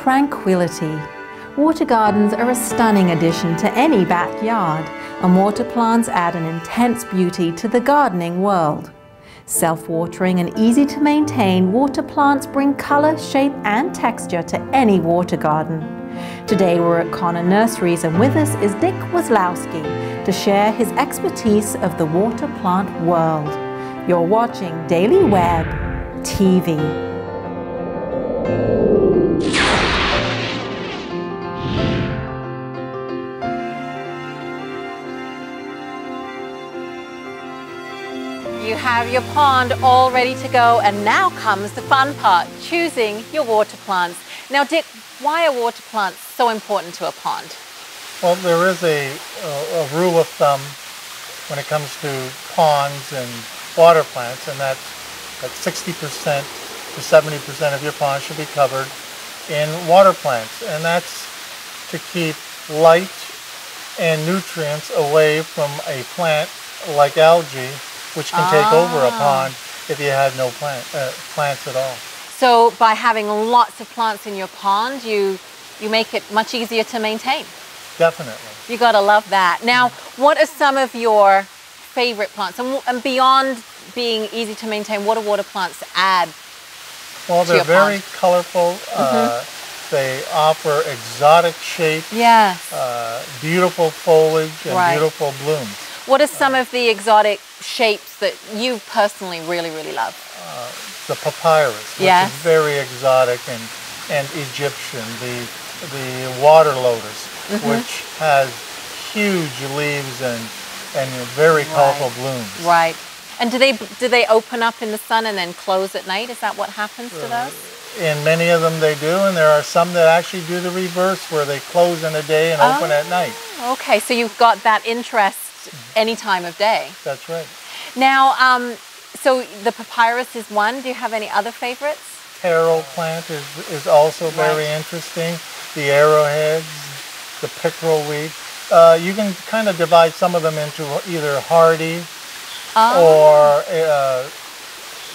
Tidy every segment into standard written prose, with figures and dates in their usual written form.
tranquility. Water gardens are a stunning addition to any backyard, and water plants add an intense beauty to the gardening world. Self-watering and easy to maintain, water plants bring color, shape and texture to any water garden. Today we're at Connon Nurseries, and with us is Dick Wazlowski to share his expertise of the water plant world. You're watching Daily Web TV. You have your pond all ready to go, and now comes the fun part, choosing your water plants. Now Dick, why are water plants so important to a pond? Well, there is a rule of thumb when it comes to ponds and water plants, and that's that 60% to 70% of your pond should be covered in water plants, and that's to keep light and nutrients away from a plant like algae, which can take over a pond if you had no plants at all. So by having lots of plants in your pond, you make it much easier to maintain. Definitely. You gotta love that. Now, what are some of your favorite plants? And beyond being easy to maintain, what do water plants add? Well, they're very colorful. They offer exotic shapes, beautiful foliage, and beautiful blooms. What are some of the exotic shapes that you personally really love? The papyrus, which is very exotic and Egyptian. The water lotus, which has huge leaves and very colorful blooms. Right. And do they open up in the sun and then close at night? Is that what happens to those? In many of them they do, and there are some that actually do the reverse, where they close in the day and open at night. Okay, so you've got that interest any time of day. That's right. Now, so the papyrus is one. Do you have any other favorites? Taro plant is also very interesting. The arrowheads, the pickerel weed. You can kind of divide some of them into either hardy or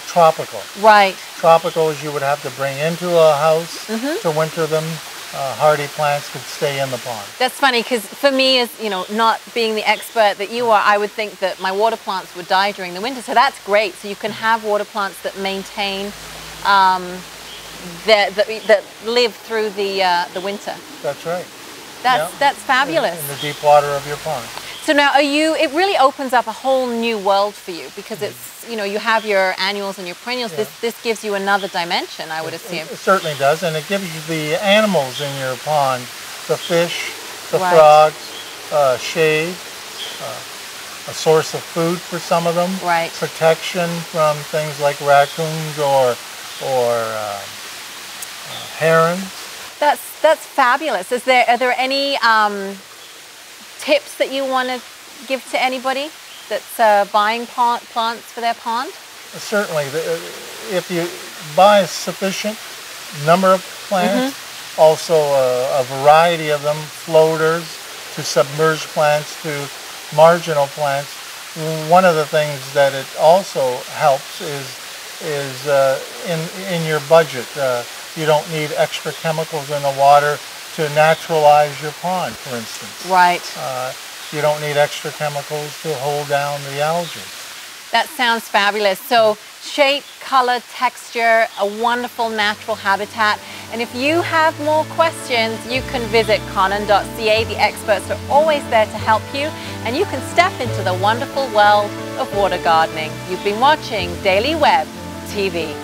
tropical. Right. Tropicals you would have to bring into a house to winter them. Hardy plants could stay in the pond. That's funny, because for me, as you know, not being the expert that you are, I would think that my water plants would die during the winter. So that's great. So you can have water plants that maintain, that live through the winter. That's right. That's fabulous. In the deep water of your pond. So now, it really opens up a whole new world for you, because it's, you have your annuals and your perennials. This gives you another dimension, I would assume. It certainly does, and it gives you the animals in your pond, the fish, the frogs, shade, a source of food for some of them, protection from things like raccoons or herons. That's fabulous. Are there any tips that you want to give to anybody that's buying plants for their pond? Certainly. If you buy a sufficient number of plants, also a variety of them, floaters to submerged plants to marginal plants, one of the things that it also helps is in your budget. You don't need extra chemicals in the water to naturalize your pond, for instance. Right. You don't need extra chemicals to hold down the algae. That sounds fabulous. So shape, color, texture, a wonderful natural habitat. And if you have more questions, you can visit connon.ca. The experts are always there to help you, and you can step into the wonderful world of water gardening. You've been watching Daily Web TV.